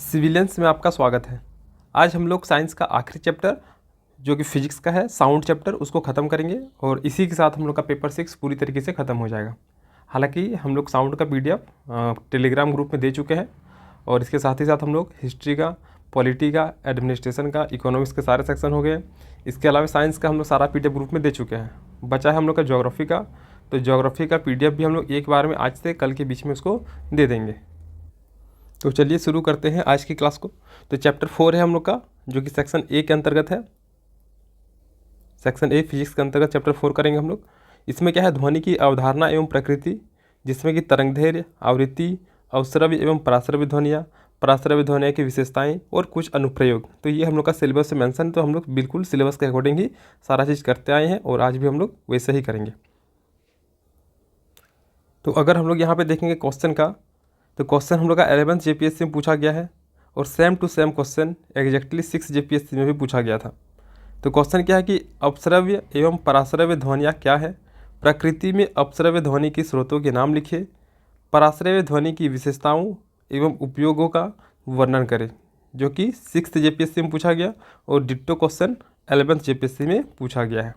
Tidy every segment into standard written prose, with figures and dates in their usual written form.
Civilians में आपका स्वागत है। आज हम लोग साइंस का आखिरी चैप्टर जो कि फिजिक्स का है, साउंड चैप्टर, उसको ख़त्म करेंगे और इसी के साथ हम लोग का पेपर 6 पूरी तरीके से ख़त्म हो जाएगा। हालांकि हम लोग साउंड का PDF टेलीग्राम ग्रुप में दे चुके हैं और इसके साथ ही साथ हम लोग हिस्ट्री का, पॉलिटी का, एडमिनिस्ट्रेशन का, इकोनॉमिक्स के सारे सेक्शन हो गए। इसके अलावा साइंस का हम लोग सारा PDF ग्रुप में दे चुके हैं। बचा है हम लोग का ज्योग्राफी का, तो ज्योग्राफी का PDF भी हम लोग एक बार में आज से कल के बीच में उसको दे देंगे। तो चलिए शुरू करते हैं आज की क्लास को। तो चैप्टर 4 है हम लोग का, जो कि सेक्शन A के अंतर्गत है। सेक्शन A फिजिक्स के अंतर्गत चैप्टर 4 करेंगे हम लोग। इसमें क्या है, ध्वनि की अवधारणा एवं प्रकृति, जिसमें कि तरंगदैर्घ्य, आवृत्ति, अवस्रव्य एवं पराश्रव्य ध्वनियाँ, पराश्रव्य ध्वनिया की विशेषताएं और कुछ अनुप्रयोग। तो ये हम लोग का सिलेबस से मेंशन, तो हम लोग बिल्कुल सिलेबस के अकॉर्डिंग ही सारा चीज़ करते आए हैं और आज भी हम लोग वैसे ही करेंगे। तो अगर हम लोग यहाँ पे देखेंगे क्वेश्चन का, तो क्वेश्चन हम लोग का 11th JPSC में पूछा गया है और same to same question exactly 6 JPSC में भी पूछा गया था। तो क्वेश्चन क्या है कि अपस्रव्य एवं पराश्रव्य ध्वनियाँ क्या है, प्रकृति में अपस्रव्य ध्वनि के स्रोतों के नाम लिखिए, पराश्रव्य ध्वनि की विशेषताओं एवं उपयोगों का वर्णन करें, जो कि 6th JPSC में पूछा गया और डिट्टो क्वेश्चन 11th JPSC में पूछा गया है।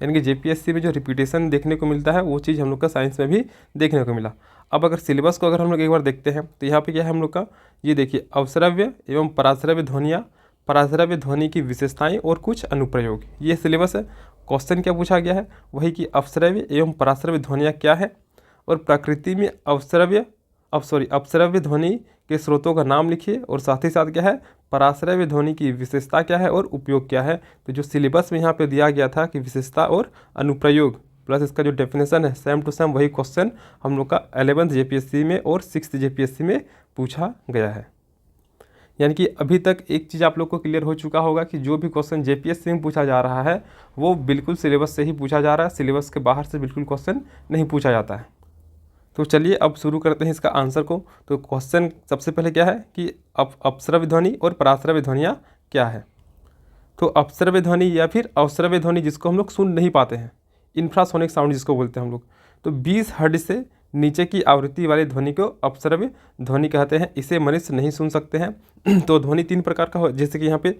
यानी कि JPSC में जो रिपीटेशन देखने को मिलता है वो चीज़ हम लोग का साइंस में भी देखने को मिला। अब अगर सिलेबस को अगर हम लोग एक बार देखते हैं तो यहाँ पे क्या है हम लोग का, ये देखिए, अवस्रव्य एवं पराश्रव्य ध्वनियाँ, पराश्रव्य ध्वनि की विशेषताएं और कुछ अनुप्रयोग, ये सिलेबस है। क्वेश्चन क्या पूछा गया है, वही कि अवस्रव्य एवं पराश्रव्य ध्वनियाँ क्या है और प्रकृति में अपस्रव्य ध्वनि के स्रोतों का नाम लिखिए और साथ ही साथ क्या है, पराश्रव्य ध्वनि की विशेषता क्या है और उपयोग क्या है। तो जो सिलेबस में यहाँ पे दिया गया था कि विशेषता और अनुप्रयोग प्लस इसका जो डेफिनेशन है, सेम टू सेम वही क्वेश्चन हम लोग का 11th JPSC में और 6th JPSC में पूछा गया है। यानी कि अभी तक एक चीज़ आप लोग को क्लियर हो चुका होगा कि जो भी क्वेश्चन JPSC में पूछा जा रहा है वो बिल्कुल सिलेबस से ही पूछा जा रहा है, सिलेबस के बाहर से बिल्कुल क्वेश्चन नहीं पूछा जाता है। तो चलिए अब शुरू करते हैं इसका आंसर को। तो क्वेश्चन सबसे पहले क्या है कि अपस्रव्य ध्वनि और पराश्रव्य ध्वनियाँ क्या है। तो अपस्रव्य ध्वनि या फिर अवस्रव्य ध्वनि, जिसको हम लोग सुन नहीं पाते हैं, इंफ्रासोनिक साउंड जिसको बोलते हैं हम लोग, तो 20 हर्ट्ज से नीचे की आवृत्ति वाली ध्वनि को अपस्रव्य ध्वनि कहते हैं। इसे मनुष्य नहीं सुन सकते हैं। तो ध्वनि 3 प्रकार का हो, जैसे कि यहाँ पे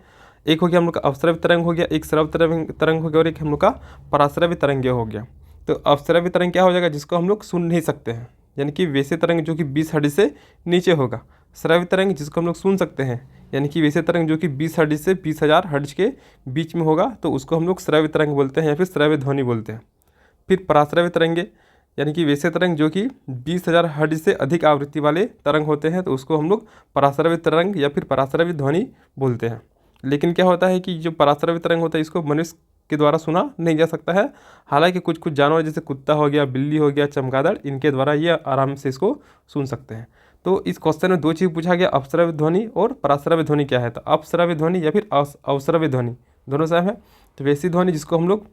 एक हो गया हम लोग का अवस्रव्य तरंग हो गया, एक श्रव्य तरंग हो गया और एक हम लोग का पराश्रव्य तरंग हो गया। तो अवस्रव्य तरंग क्या हो जाएगा, जिसको हम लोग सुन नहीं सकते हैं, यानी कि वैसे तरंग जो कि 20 हर्ट्ज से नीचे होगा। श्रव्य तरंग जिसको हम लोग सुन सकते हैं, यानी कि वैसे तरंग जो कि 20 हर्ट्ज से 20,000 हर्ट्ज के बीच में होगा, तो उसको हम लोग श्रव्य तरंग बोलते हैं या फिर श्रव्य ध्वनि बोलते हैं। फिर पराश्रव्य तरंगे, यानी कि वैसे तरंग जो कि 20,000 हर्ट्ज से अधिक आवृत्ति वाले तरंग होते हैं, तो उसको हम लोग पराश्रव्य तरंग या फिर पराश्रव्य ध्वनि बोलते हैं। लेकिन क्या होता है कि जो पराश्रव्य तरंग होता है इसको मनुष्य के द्वारा सुना नहीं जा सकता है। हालांकि कुछ कुछ जानवर जैसे कुत्ता हो गया, बिल्ली हो गया, चमगादड़, इनके द्वारा ये आराम से इसको सुन सकते हैं। तो इस क्वेश्चन में 2 चीज़ पूछा गया, अपस्रव्य ध्वनि और पराश्रव्य ध्वनि क्या है। तो अपस्रव्य ध्वनि या फिर अवस्रव्य ध्वनि दोनों सेम है। तो वैसी ध्वनि जिसको हम लोग,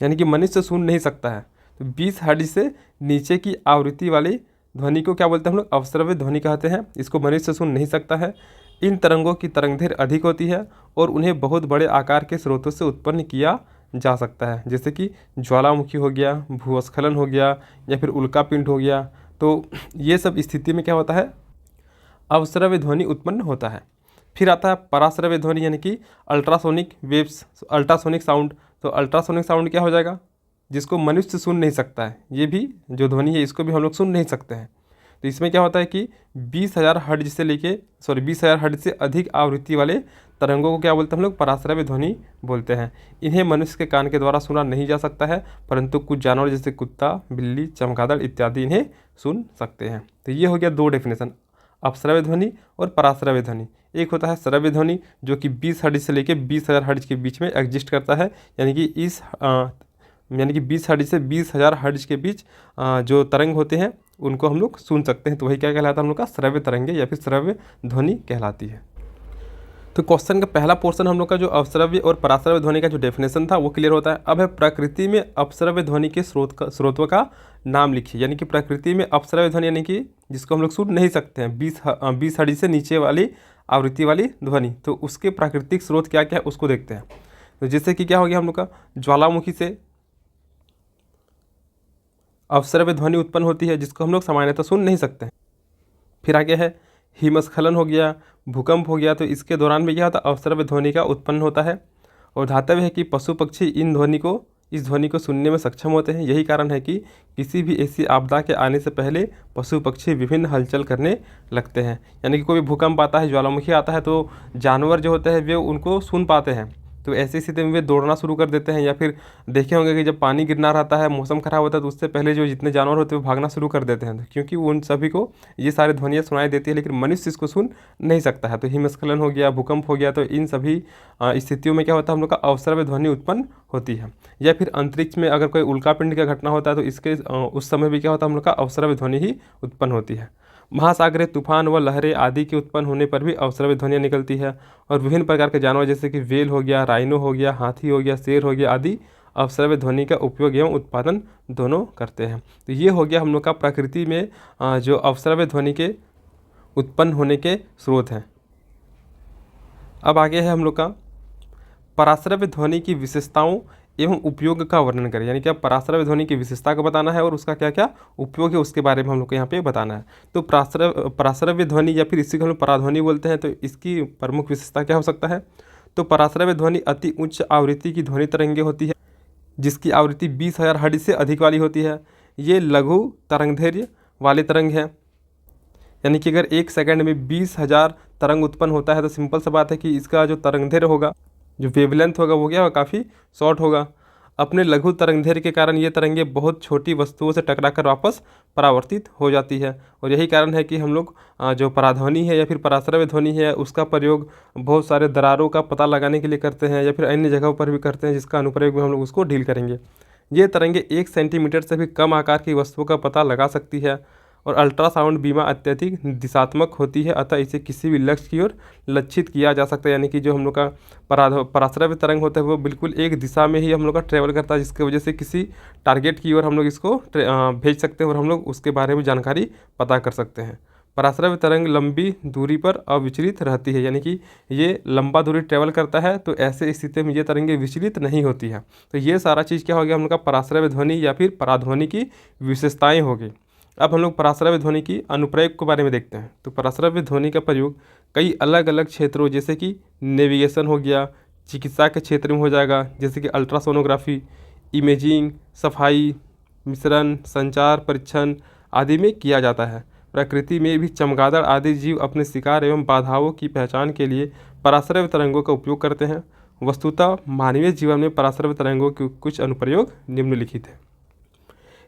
यानी कि मनुष्य सुन नहीं सकता है, तो 20 हर्ट्ज से नीचे की आवृत्ति वाली ध्वनि को क्या बोलते हैं हम लोग, अवस्रव्य ध्वनि कहते हैं। इसको मनुष्य सुन नहीं सकता है। इन तरंगों की तरंगदैर्घ्य अधिक होती है और उन्हें बहुत बड़े आकार के स्रोतों से उत्पन्न किया जा सकता है, जैसे कि ज्वालामुखी हो गया, भूस्खलन हो गया या फिर उल्कापिंड हो गया। तो ये सब स्थिति में क्या होता है, अवस्रव्य ध्वनि उत्पन्न होता है। फिर आता है पराश्रव्य ध्वनि, यानी कि अल्ट्रासोनिक वेव्स, अल्ट्रासोनिक साउंड। तो अल्ट्रासोनिक साउंड क्या हो जाएगा, जिसको मनुष्य सुन नहीं सकता है। ये भी जो ध्वनि है इसको भी हम लोग सुन नहीं सकते हैं। तो इसमें क्या होता है कि 20,000 हर्ट्ज से 20,000 हर्ट्ज से अधिक आवृत्ति वाले तरंगों को क्या बोलते हैं हम लोग, पराश्रव्य ध्वनि बोलते हैं। इन्हें मनुष्य के कान के द्वारा सुना नहीं जा सकता है, परंतु कुछ जानवर जैसे कुत्ता, बिल्ली, चमगादड़ इत्यादि इन्हें सुन सकते हैं। तो ये हो गया 2 डेफिनेशन, अपश्रव्य ध्वनि और पराश्रव्य ध्वनि। एक होता है श्रव्य ध्वनि जो कि 20 हर्ट्ज से लेकर 20,000 हर्ट्ज के बीच में एग्जिस्ट करता है, यानी कि 20 हर्ट्ज से 20,000 हर्ट्ज के बीच जो तरंग होते हैं उनको हम लोग सुन सकते हैं। तो वही क्या कहलाता है हम लोग का, श्रव्य तरंगे या फिर श्रव्य ध्वनि कहलाती है। तो क्वेश्चन का पहला पोर्शन हम लोग का जो अवस्रव्य और पराश्रव्य ध्वनि का जो डेफिनेशन था वो क्लियर होता है। अब है प्रकृति में अपश्रव्य ध्वनि के स्रोतों का नाम लिखिए। यानी कि प्रकृति में अपश्रव्य ध्वनि, यानी कि जिसको हम लोग सुन नहीं सकते हैं, 20 हर्ट्ज से नीचे वाली आवृत्ति वाली ध्वनि, तो उसके प्राकृतिक स्रोत क्या क्या है उसको देखते हैं। तो जैसे कि क्या हो गया हम लोग का, ज्वालामुखी से अपश्रव्य ध्वनि उत्पन्न होती है जिसको हम लोग सामान्यतः सुन नहीं सकते हैं। फिर आगे है हिमस्खलन हो गया, भूकंप हो गया, तो इसके दौरान भी क्या होता है, अवस्रव्य ध्वनि का उत्पन्न होता है। और धातव्य है कि पशु पक्षी इस ध्वनि को सुनने में सक्षम होते हैं। यही कारण है कि किसी भी ऐसी आपदा के आने से पहले पशु पक्षी विभिन्न हलचल करने लगते हैं। यानी कि कोई भी भूकंप आता है, ज्वालामुखी आता है, तो जानवर जो होते हैं वे उनको सुन पाते हैं। तो ऐसी स्थिति में वे दौड़ना शुरू कर देते हैं। या फिर देखे होंगे कि जब पानी गिरना रहता है, मौसम खराब होता है, तो उससे पहले जो जितने जानवर होते हैं वो भागना शुरू कर देते हैं, क्योंकि उन सभी को ये सारी ध्वनियाँ सुनाई देती है, लेकिन मनुष्य इसको सुन नहीं सकता है। तो हिमस्खलन हो गया, भूकंप हो गया, तो इन सभी स्थितियों में क्या होता है, हम लोग का अवस्रव्य ध्वनि उत्पन्न होती है। या फिर अंतरिक्ष में अगर कोई उल्कापिंड का घटना होता है, तो इसके उस समय भी क्या होता है, हम लोग का अवस्रव्य ध्वनि ही उत्पन्न होती है। महासागरीय तूफान व लहरें आदि के उत्पन्न होने पर भी अवस्रव्य ध्वनियाँ निकलती है। और विभिन्न प्रकार के जानवर जैसे कि व्हेल हो गया, राइनो हो गया, हाथी हो गया, शेर हो गया आदि अवस्रव्य ध्वनि का उपयोग एवं उत्पादन दोनों करते हैं। तो ये हो गया हम लोग का प्रकृति में जो अवस्रव्य ध्वनि के उत्पन्न होने के स्रोत हैं। अब आगे है हम लोग का पराश्रव्य ध्वनि की विशेषताओं एवं उपयोग का वर्णन करें। यानी कि अब पराश्रव्य ध्वनि की विशेषता को बताना है और उसका क्या क्या उपयोग है उसके बारे में हम लोग को यहाँ पे बताना है। तो पराश्रव्य ध्वनि या फिर इसी को हम लोग पराध्वनि बोलते हैं। तो इसकी प्रमुख विशेषता क्या हो सकता है, तो पराश्रव्य ध्वनि अति उच्च आवृत्ति की ध्वनि तरंगे होती है, जिसकी आवृत्ति 20,000 हर्ट्ज से अधिक वाली होती है। ये लघु तरंगदैर्घ्य वाले तरंग है। यानी कि अगर 1 सेकंड में 20,000 तरंग उत्पन्न होता है, तो सिंपल सा बात है कि इसका जो तरंगदैर्घ्य होगा, जो वेवलेंथ होगा, वो क्या होगा, काफ़ी शॉर्ट होगा। अपने लघु तरंगदैर्घ्य के कारण ये तरंगे बहुत छोटी वस्तुओं से टकराकर वापस परावर्तित हो जाती है। और यही कारण है कि हम लोग जो पराध्वनि है या फिर पराश्रव्य ध्वनि है, उसका प्रयोग बहुत सारे दरारों का पता लगाने के लिए करते हैं, या फिर अन्य जगहों पर भी करते हैं, जिसका अनुप्रयोग में हम लोग उसको डील करेंगे। ये तरंगे 1 सेंटीमीटर से भी कम आकार की वस्तुओं का पता लगा सकती है। और अल्ट्रासाउंड बीमा अत्यधिक दिशात्मक होती है, अतः इसे किसी भी लक्ष्य की ओर लक्षित किया जा सकता है। यानी कि जो हम लोग का पराश्रव्य तरंग होता है वो बिल्कुल एक दिशा में ही हम लोग का ट्रैवल करता है, जिसकी वजह से किसी टारगेट की ओर हम लोग इसको भेज सकते हैं और हम लोग उसके बारे में जानकारी पता कर सकते हैं। पराश्रव्य तरंग लंबी दूरी पर अविचलित रहती है। यानी कि ये लंबा दूरी ट्रैवल करता है, तो ऐसे स्थिति में ये तरंगे विचलित नहीं होती है। तो ये सारा चीज़ क्या हो गया, हम लोग का पराश्रव्य ध्वनि या फिर पराध्वनि की विशेषताएँ होगी। अब हम लोग पराश्रव्य ध्वनि की अनुप्रयोग के बारे में देखते हैं। तो पराश्रव्य ध्वनि का प्रयोग कई अलग अलग क्षेत्रों जैसे कि नेविगेशन हो गया, चिकित्सा के क्षेत्र में हो जाएगा, जैसे कि अल्ट्रासोनोग्राफी, इमेजिंग, सफाई, मिश्रण, संचार परीक्षण आदि में किया जाता है। प्रकृति में भी चमगादड़ आदि जीव अपने शिकार एवं बाधाओं की पहचान के लिए पराश्रव्य तरंगों का उपयोग करते हैं। वस्तुतः मानवीय जीवन में पराश्रव्य तरंगों के कुछ अनुप्रयोग निम्नलिखित हैं।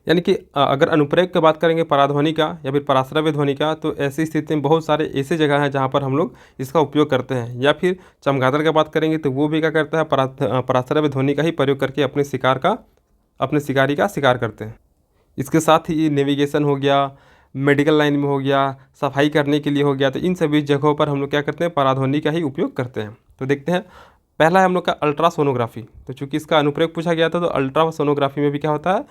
यानी कि अगर अनुप्रयोग की बात करेंगे पराध्वनि का या फिर पराश्रव्य ध्वनि का, तो ऐसी स्थिति में बहुत सारे ऐसे जगह हैं जहाँ पर हम लोग इसका उपयोग करते हैं। या फिर चमगादड़ की बात करेंगे तो वो भी क्या करता है, पराश्रव्य ध्वनि का ही प्रयोग करके अपने शिकारी का शिकार करते हैं। इसके साथ ही नेविगेशन हो गया, मेडिकल लाइन में हो गया, सफाई करने के लिए हो गया, तो इन सभी जगहों पर हम लोग क्या करते हैं, पराध्वनि का ही उपयोग करते हैं। तो देखते हैं, पहला है हम लोग का अल्ट्रासोनोग्राफी। तो चूंकि इसका अनुप्रयोग पूछा गया था, तो अल्ट्रासोनोग्राफी में भी क्या होता है,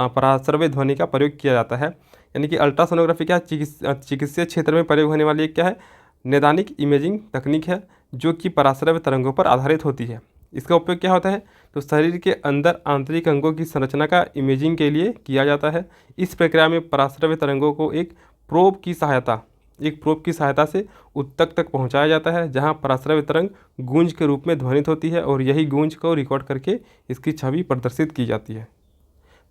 पराश्रव्य ध्वनि का प्रयोग किया जाता है। यानी कि अल्ट्रासोनोग्राफी क्या चिकित्सीय क्षेत्र में प्रयोग होने वाली एक क्या है, नैदानिक इमेजिंग तकनीक है, जो कि पराश्रव्य तरंगों पर आधारित होती है। इसका उपयोग क्या होता है, तो शरीर के अंदर आंतरिक अंगों की संरचना का इमेजिंग के लिए किया जाता है। इस प्रक्रिया में पराश्रव्य तरंगों को एक प्रोब की सहायता से उत्तक तक पहुंचाया जाता है, जहां पराश्रव्य तरंग गूंज के रूप में ध्वनित होती है और यही गूंज को रिकॉर्ड करके इसकी छवि प्रदर्शित की जाती है।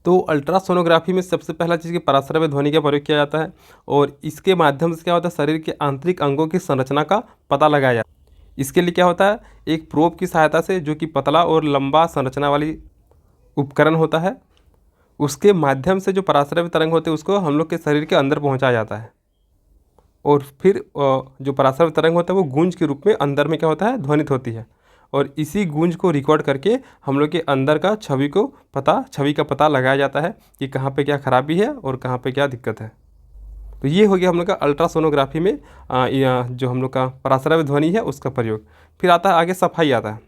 तो अल्ट्रासोनोग्राफी में सबसे पहला चीज़ कि पराश्रव्य ध्वनि का प्रयोग किया जाता है और इसके माध्यम से क्या होता है, शरीर के आंतरिक अंगों की संरचना का पता लगाया जाता है। इसके लिए क्या होता है, एक प्रोब की सहायता से, जो कि पतला और लंबा संरचना वाली उपकरण होता है, उसके माध्यम से जो पराश्रव्य तरंग होते हैं उसको हम लोग के शरीर के अंदर पहुंचाया जाता है। और फिर जो पराश्रव्य तरंग होता है वो गूंज के रूप में अंदर में क्या होता है, ध्वनित होती है। और इसी गूंज को रिकॉर्ड करके हम लोग के अंदर का छवि का पता लगाया जाता है कि कहाँ पे क्या खराबी है और कहाँ पे क्या दिक्कत है। तो ये हो गया हम लोग का अल्ट्रासोनोग्राफी में जो हम लोग का पराश्रव्य ध्वनि है उसका प्रयोग। फिर आता है आगे सफाई आता है।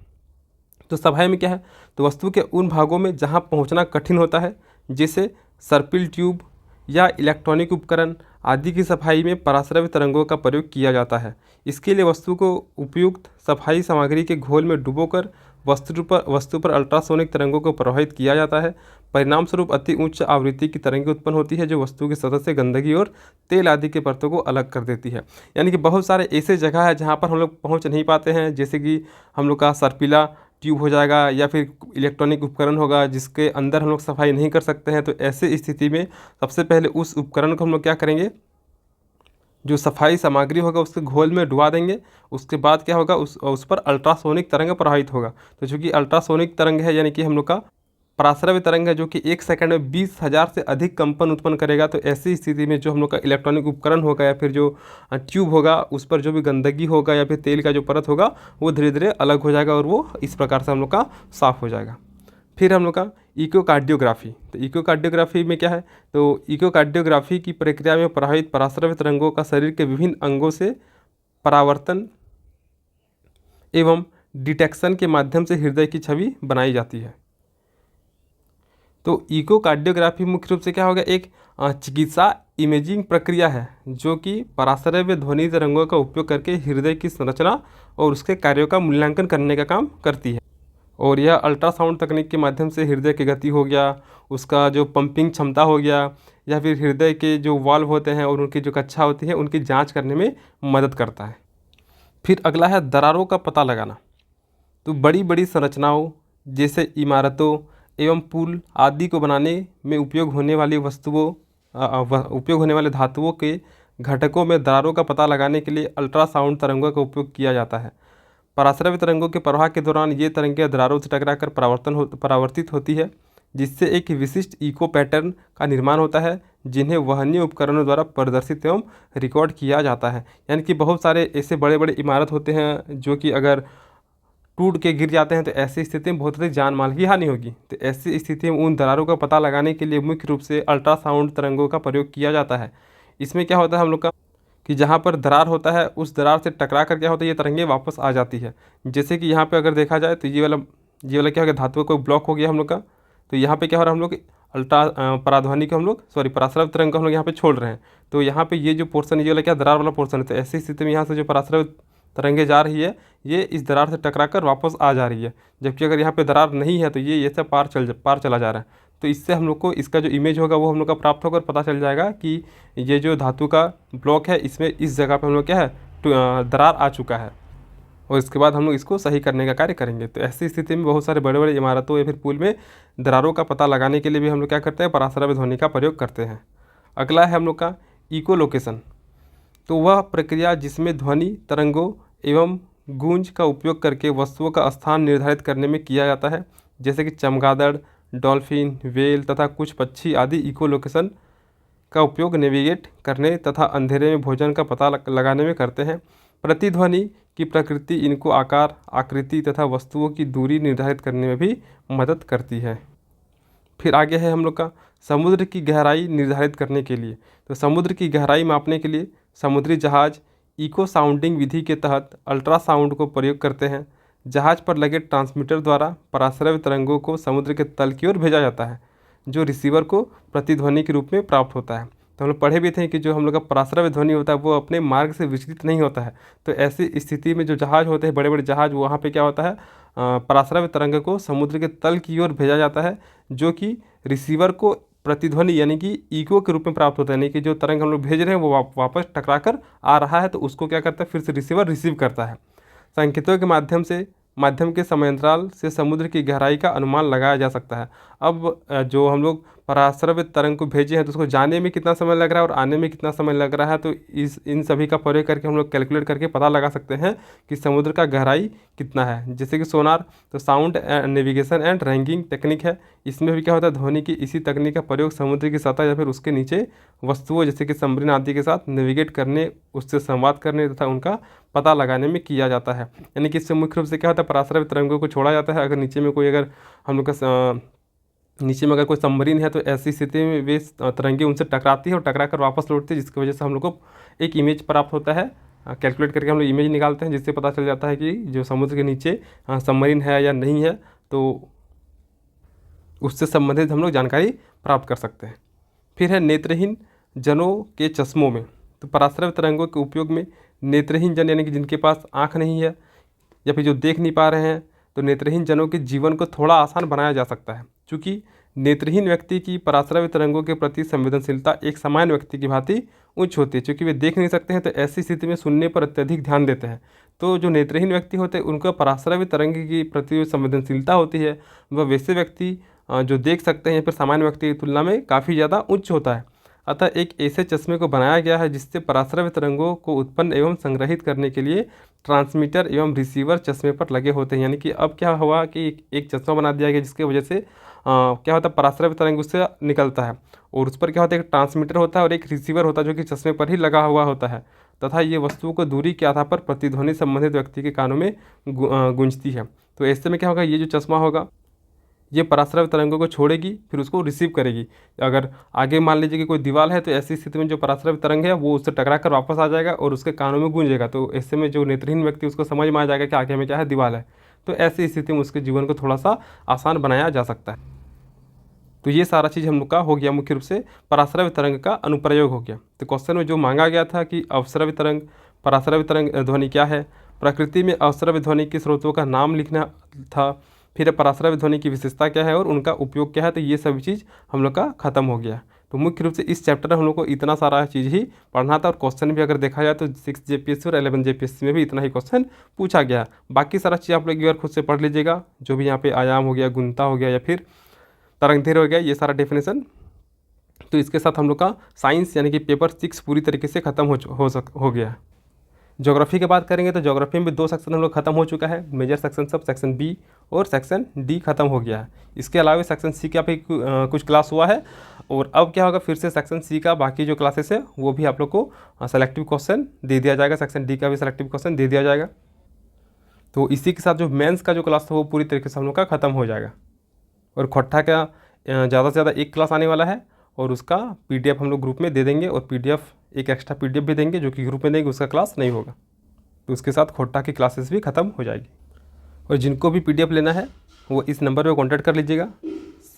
तो सफाई में क्या है, तो वस्तु के उन भागों में जहाँ पहुँचना कठिन होता है, जैसे सर्पिल ट्यूब या इलेक्ट्रॉनिक उपकरण आदि की सफाई में पराश्रव्य तरंगों का प्रयोग किया जाता है। इसके लिए वस्तु को उपयुक्त सफाई सामग्री के घोल में डुबोकर वस्तु पर अल्ट्रासोनिक तरंगों को प्रवाहित किया जाता है। परिणाम स्वरूप अति उच्च आवृत्ति की तरंगें उत्पन्न होती है जो वस्तु की सतह से गंदगी और तेल आदि के परतों को अलग कर देती है। यानी कि बहुत सारे ऐसे जगह है जहाँ पर हम लोग पहुँच नहीं पाते हैं, जैसे कि हम लोग का सर्पिला ट्यूब हो जाएगा या फिर इलेक्ट्रॉनिक उपकरण होगा जिसके अंदर हम लोग सफाई नहीं कर सकते हैं। तो ऐसे स्थिति में सबसे पहले उस उपकरण को हम लोग क्या करेंगे, जो सफाई सामग्री होगा उसके घोल में डुबा देंगे। उसके बाद क्या होगा, उस पर अल्ट्रासोनिक तरंग प्रवाहित होगा। तो चूँकि अल्ट्रासोनिक तरंग है यानी कि हम लोग का पराश्रव्य तरंग है जो कि 1 सेकंड में 20,000 से अधिक कंपन उत्पन्न करेगा। तो ऐसी स्थिति में जो हम लोग का इलेक्ट्रॉनिक उपकरण होगा या फिर जो ट्यूब होगा उस पर जो भी गंदगी होगा या फिर तेल का जो परत होगा वो धीरे धीरे अलग हो जाएगा और वो इस प्रकार से हम लोग का साफ़ हो जाएगा। फिर हम लोग का इकोकार्डियोग्राफी। तो इकोकार्डियोग्राफी में क्या है, तो इकोकार्डियोग्राफी की प्रक्रिया में प्रवाहित पराश्रव्य तरंगों का शरीर के विभिन्न अंगों से परावर्तन एवं डिटेक्शन के माध्यम से हृदय की छवि बनाई जाती है। तो इकोकार्डियोग्राफी मुख्य रूप से क्या होगा, एक चिकित्सा इमेजिंग प्रक्रिया है जो कि पराश्रव्य ध्वनि तरंगों का उपयोग करके हृदय की संरचना और उसके कार्यों का मूल्यांकन करने का काम करती है। और यह अल्ट्रासाउंड तकनीक के माध्यम से हृदय की गति हो गया, उसका जो पंपिंग क्षमता हो गया, या फिर हृदय के जो वाल्व होते हैं और उनकी जो कक्षा होती है उनकी जांच करने में मदद करता है। फिर अगला है दरारों का पता लगाना। तो बड़ी बड़ी संरचनाओं जैसे इमारतों एवं पुल आदि को बनाने में उपयोग होने वाली उपयोग होने वाले धातुओं के घटकों में दरारों का पता लगाने के लिए अल्ट्रासाउंड तरंगों का उपयोग किया जाता है। पराश्रव्य तरंगों के प्रवाह के दौरान ये तरंगें दरारों से टकराकर परावर्तित होती है, जिससे एक विशिष्ट इको पैटर्न का निर्माण होता है जिन्हें वहनीय उपकरणों द्वारा प्रदर्शित एवं रिकॉर्ड किया जाता है। यानी कि बहुत सारे ऐसे बड़े बड़े इमारत होते हैं जो कि अगर टूट के गिर जाते हैं तो ऐसी स्थिति में बहुत अधिक जान माल की हानि होगी। तो ऐसी स्थिति में उन दरारों का पता लगाने के लिए मुख्य रूप से अल्ट्रासाउंड तरंगों का प्रयोग किया जाता है। इसमें क्या होता है हम लोग का कि जहाँ पर दरार होता है उस दरार से टकरा कर क्या होता है, ये तरंगें वापस आ जाती है। जैसे कि यहाँ पे अगर देखा जाए तो ये वाला क्या हो गया, धातु का कोई ब्लॉक हो गया हम लोग का। तो यहाँ पे क्या हो रहा है, हम लोग पराध्वनि को हम लोग पराश्रव्य तरंग को हम लोग यहाँ पे छोड़ रहे हैं। तो यहाँ पे ये जो पोर्सन ये वाला क्या दरार वाला पोर्सन है। तो ऐसी स्थिति में यहाँ से जो पराश्रव्य तरंगें जा रही है ये इस दरार से टकरा कर वापस आ जा रही है, जबकि अगर यहाँ पे दरार नहीं है तो ये सब पार चला जा रहा है। तो इससे हम लोग को इसका जो इमेज होगा वो हम लोग का प्राप्त होकर पता चल जाएगा कि ये जो धातु का ब्लॉक है इसमें इस जगह पे हम लोग क्या है दरार आ चुका है, और इसके बाद हम लोग इसको सही करने का कार्य करेंगे। तो ऐसी स्थिति में बहुत सारे बड़े बड़े इमारतों या फिर पुल में दरारों का पता लगाने के लिए भी हम लोग क्या करते हैं, पराश्रव्य ध्वनि का प्रयोग करते हैं। अगला है हम लोग का इको लोकेशन। तो वह प्रक्रिया जिसमें ध्वनि तरंगों एवं गूंज का उपयोग करके वस्तुओं का स्थान निर्धारित करने में किया जाता है, जैसे कि चमगादड़, डॉल्फिन, वेल तथा कुछ पक्षी आदि इको लोकेशन का उपयोग नेविगेट करने तथा अंधेरे में भोजन का पता लगाने में करते हैं। प्रतिध्वनि की प्रकृति इनको आकार, आकृति तथा वस्तुओं की दूरी निर्धारित करने में भी मदद करती है। फिर आगे है हम लोग का समुद्र की गहराई निर्धारित करने के लिए। तो समुद्र की गहराई मापने के लिए समुद्री जहाज इको साउंडिंग विधि के तहत अल्ट्रासाउंड को प्रयोग करते हैं। जहाज पर लगे ट्रांसमीटर द्वारा पराश्रव्य तरंगों को समुद्र के तल की ओर भेजा जाता है, जो रिसीवर को प्रतिध्वनि के रूप में प्राप्त होता है। तो हम लोग पढ़े भी थे कि जो हम लोग का पराश्रव्य ध्वनि होता है वो अपने मार्ग से विचलित नहीं होता है। तो ऐसी स्थिति में जो जहाज होते हैं, बड़े बड़े जहाज, वहाँ पे क्या होता है, पराश्रव्य तरंग को समुद्र के तल की ओर भेजा जाता है, जो कि रिसीवर को प्रतिध्वनि यानी कि इको के रूप में प्राप्त होता है। यानी कि जो तरंग हम लोग भेज रहे हैं वो वापस टकरा कर आ रहा है, तो उसको क्या करता है, फिर से रिसीवर रिसीव करता है। संकेतों के माध्यम के समयांतराल से समुद्र की गहराई का अनुमान लगाया जा सकता है। अब जो हम लोग पराश्रव्य तरंग को भेजे हैं तो उसको जाने में कितना समय लग रहा है और आने में कितना समय लग रहा है, तो इन सभी का प्रयोग करके हम लोग कैलकुलेट करके पता लगा सकते हैं कि समुद्र का गहराई कितना है। जैसे कि सोनार, तो sound navigation and ranking technique है। इसमें भी क्या होता है, ध्वनि की इसी तकनीक का प्रयोग समुद्र की सतह या फिर उसके नीचे वस्तुओं जैसे कि सबमरीन आदि के साथ नेविगेट करने, उससे संवाद करने तथा उनका पता लगाने में किया जाता है। यानी कि इससे मुख्य रूप से क्या होता है, पराश्रव्य तरंगों को छोड़ा जाता है। अगर नीचे में कोई हम लोग का नीचे में अगर कोई सबमरीन है तो ऐसी स्थिति में वे तरंगे उनसे टकराती है और टकरा कर वापस लौटती है, जिसकी वजह से हम लोग को एक इमेज प्राप्त होता है। कैलकुलेट करके हम लोग इमेज निकालते हैं, जिससे पता चल जाता है कि जो समुद्र के नीचे सबमरीन है या नहीं है, तो उससे संबंधित हम लोग जानकारी प्राप्त कर सकते हैं। फिर है नेत्रहीन जनों के चश्मों में। तो पराश्रव्य तरंगों के उपयोग में नेत्रहीन जन यानी कि जिनके पास आँख नहीं है या फिर जो देख नहीं पा रहे हैं, तो नेत्रहीन जनों के जीवन को थोड़ा आसान बनाया जा सकता है। चूँकि नेत्रहीन व्यक्ति की पराश्रव्य तरंगों के प्रति संवेदनशीलता एक सामान्य व्यक्ति की भांति उच्च होती है। चूँकि वे देख नहीं सकते हैं तो ऐसी स्थिति में सुनने पर अत्यधिक ध्यान देते हैं। तो जो नेत्रहीन व्यक्ति होते हैं उनका पराश्रव्य तरंग की प्रति संवेदनशीलता होती है वह वैसे व्यक्ति जो देख सकते हैं फिर सामान्य व्यक्ति की तुलना में काफ़ी ज़्यादा उच्च होता है। अतः एक ऐसे चश्मे को बनाया गया है जिससे पराश्रव्य तरंगों को उत्पन्न एवं संग्रहित करने के लिए ट्रांसमीटर एवं रिसीवर चश्मे पर लगे होते हैं। यानी कि अब क्या हुआ कि एक चश्मा बना दिया गया जिसकी वजह से क्या होता है पराश्रव्य तरंग उससे निकलता है और उस पर क्या होता है एक ट्रांसमीटर होता है और एक रिसीवर होता है जो कि चश्मे पर ही लगा हुआ होता है तथा ये वस्तुओं को दूरी के आधार पर प्रतिध्वनि संबंधित व्यक्ति के कानों में गूंजती है। तो ऐसे में क्या होगा, ये जो चश्मा होगा ये पराश्रव्य तरंगों को छोड़ेगी फिर उसको रिसीव करेगी। अगर आगे मान लीजिए कि कोई दीवार है तो ऐसी स्थिति में जो पराश्रव्य तरंग है वो उससे टकरा कर वापस आ जाएगा और उसके कानों में गूंजेगा। तो ऐसे में जो नेत्रहीन व्यक्ति उसको समझ में आ जाएगा कि आगे में क्या है, दीवार है। तो ऐसी स्थिति में उसके जीवन को थोड़ा सा आसान बनाया जा सकता है। तो ये सारा चीज़ हम लोग का हो गया, मुख्य रूप से पराश्रव्य तरंग का अनुप्रयोग हो गया। तो क्वेश्चन में जो मांगा गया था कि अवश्रव्य तरंग पराश्रव्य तरंग ध्वनि क्या है, प्रकृति में अवश्रव्य ध्वनि के स्रोतों का नाम लिखना था, फिर पराश्रव्य ध्वनि की विशेषता क्या है और उनका उपयोग क्या है। तो ये सभी चीज़ हम लोग का खत्म हो गया। तो मुख्य रूप से इस चैप्टर में हम लोग को इतना सारा चीज़ ही पढ़ना था और क्वेश्चन भी अगर देखा जाए तो 6 JPSC और 11 JPSC में भी इतना ही क्वेश्चन पूछा गया। बाकी सारा चीज़ आप लोग एक बार खुद से पढ़ लीजिएगा, जो भी यहाँ पे आयाम हो गया, गुणता हो गया या फिर तरंगधैर्य हो गया, ये सारा डेफिनेशन। तो इसके साथ हम लोग का साइंस यानी कि पेपर 6 पूरी तरीके से ख़त्म हो गया। ज्योग्राफी की बात करेंगे तो ज्योग्राफी में भी 2 सेक्शन हम लोग खत्म हो चुका है, मेजर सेक्शन सब सेक्शन बी और सेक्शन डी खत्म हो गया है। इसके अलावा सेक्शन सी का भी कुछ क्लास हुआ है और अब क्या होगा, फिर से सेक्शन सी का बाकी जो क्लासेस है वो भी आप लोग को सेलेक्टिव क्वेश्चन दे दिया जाएगा, सेक्शन डी का भी सेलेक्टिव क्वेश्चन दे दिया जाएगा। तो इसी के साथ जो मेंस का जो क्लास था वो पूरी तरीके से हम लोग का ख़त्म हो जाएगा और खोट्ठा का ज़्यादा से ज़्यादा एक क्लास आने वाला है और उसका PDF हम लोग ग्रुप में दे देंगे और PDF एक एक्स्ट्रा PDF भी देंगे जो कि ग्रुप में देंगे, उसका क्लास नहीं होगा। तो उसके साथ खोट्ठा की क्लासेस भी ख़त्म हो जाएगी। और जिनको भी PDF लेना है वो इस नंबर पे कांटेक्ट कर लीजिएगा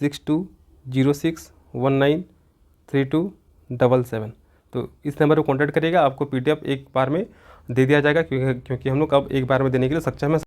6206193277। तो इस नंबर पे कांटेक्ट करिएगा, आपको PDF एक बार में दे दिया जाएगा क्योंकि हम लोग अब एक बार में देने के लिए सक्षम है।